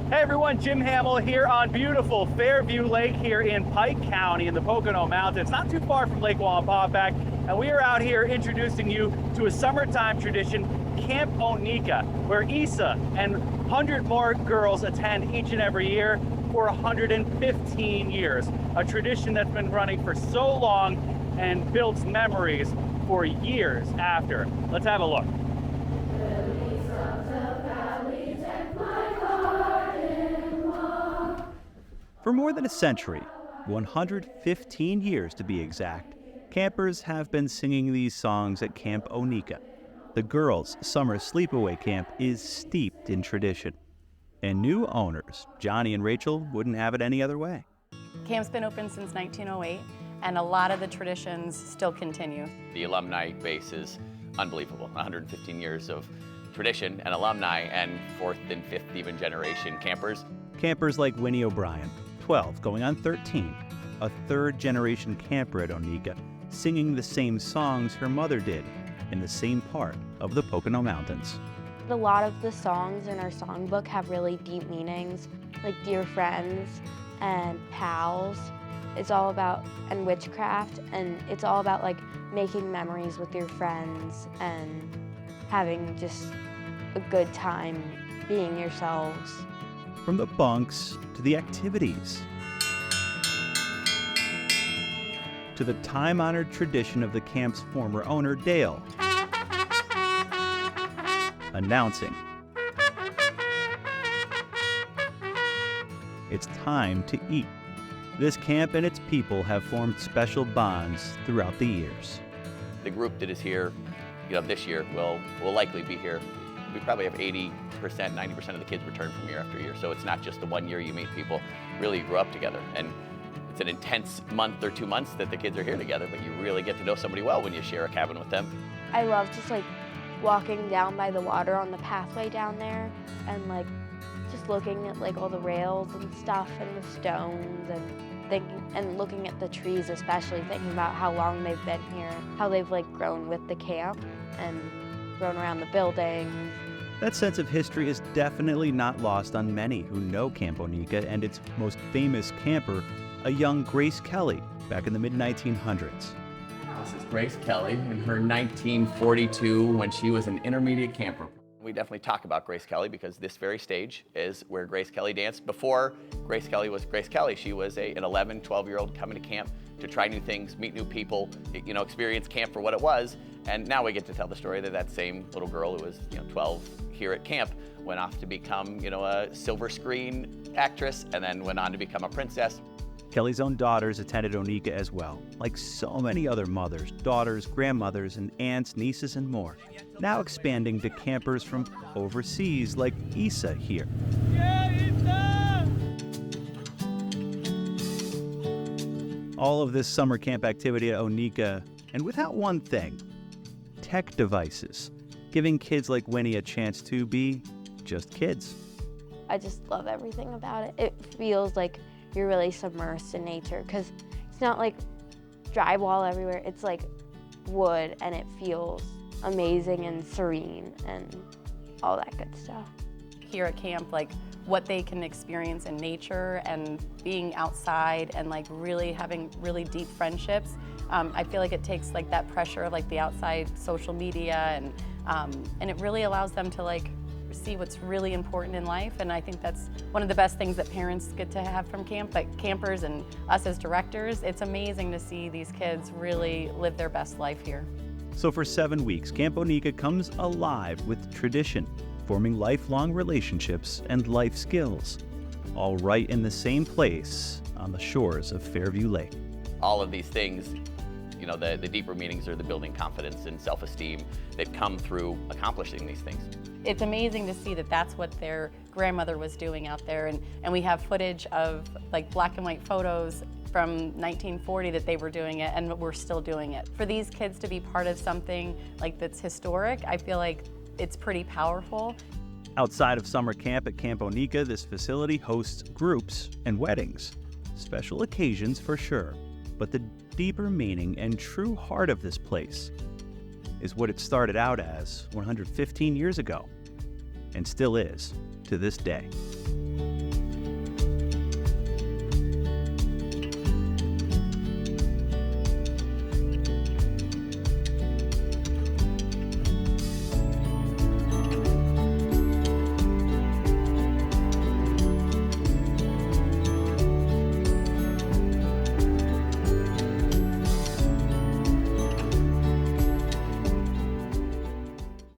Hey everyone, Jim Hamill here on beautiful Fairview Lake here in Pike County in the Pocono Mountains, not too far from Lake Wampaupack, and we are out here introducing you to a summertime tradition, Camp Onika, where Isa and 100 more girls attend each and every year for 115 years, a tradition that's been running for so long and builds memories for years after. Let's have a look. For more than a century, 115 years to be exact, campers have been singing these songs at Camp Onika. The girls' summer sleepaway camp is steeped in tradition. And new owners, Johnny and Rachel, wouldn't have it any other way. Camp's been open since 1908, and a lot of the traditions still continue. The alumni base is unbelievable. 115 years of tradition and alumni, and fourth and fifth even generation campers. Campers like Winnie O'Brien, 12, going on 13, a third-generation camper at Onika, singing the same songs her mother did in the same part of the Pocono Mountains. A lot of the songs in our songbook have really deep meanings, like dear friends and pals. It's all about, and witchcraft, and it's all about like making memories with your friends and having just a good time being yourselves. From the bunks to the activities, to the time-honored tradition of the camp's former owner, Dale, announcing, it's time to eat. This camp and its people have formed special bonds throughout the years. The group that is here, this year will likely be here. We probably have 80%, 90% of the kids return from year after year. So it's not just the 1 year you meet people, really you grow up together. And it's an intense month or 2 months that the kids are here together, but you really get to know somebody well when you share a cabin with them. I love just like walking down by the water on the pathway down there and like just looking at like all the rails and stuff and the stones and thinking and looking at the trees, especially thinking about how long they've been here, how they've like grown with the camp and grown around the buildings. That sense of history is definitely not lost on many who know Camp Onika and its most famous camper, a young Grace Kelly, back in the mid-1900s. This is Grace Kelly in her 1942 when she was an intermediate camper. We definitely talk about Grace Kelly because this very stage is where Grace Kelly danced. Before Grace Kelly was Grace Kelly, she was an 11, 12-year-old coming to camp to try new things, meet new people, experience camp for what it was. And now we get to tell the story that that same little girl who was 12 here at camp went off to become a silver screen actress and then went on to become a princess. Kelly's own daughters attended Onika as well, like so many other mothers, daughters, grandmothers, and aunts, nieces, and more. Now expanding to campers from overseas like Isa here. All of this summer camp activity at Onika, and without one thing, tech devices, giving kids like Winnie a chance to be just kids. I just love everything about it. It feels like you're really submersed in nature because it's not like drywall everywhere. It's like wood and it feels amazing and serene and all that good stuff. Here at camp, like what they can experience in nature and being outside and like really having really deep friendships. I feel like it takes like that pressure of like the outside social media and it really allows them to like see what's really important in life, and I think that's one of the best things that parents get to have from camp, but campers and us as directors, it's amazing to see these kids really live their best life here. So for 7 weeks, Camp Onika comes alive with tradition, forming lifelong relationships and life skills, all right in the same place on the shores of Fairview Lake. All of these things, the deeper meanings are the building confidence and self-esteem that come through accomplishing these things. It's amazing to see that that's what their grandmother was doing out there, and we have footage of like black and white photos from 1940 that they were doing it, and we're still doing it. For these kids to be part of something like that's historic, I feel like it's pretty powerful. Outside of summer camp at Camp Onika, this facility hosts groups and weddings, special occasions for sure, but the deeper meaning and true heart of this place is what it started out as 115 years ago, and still is to this day.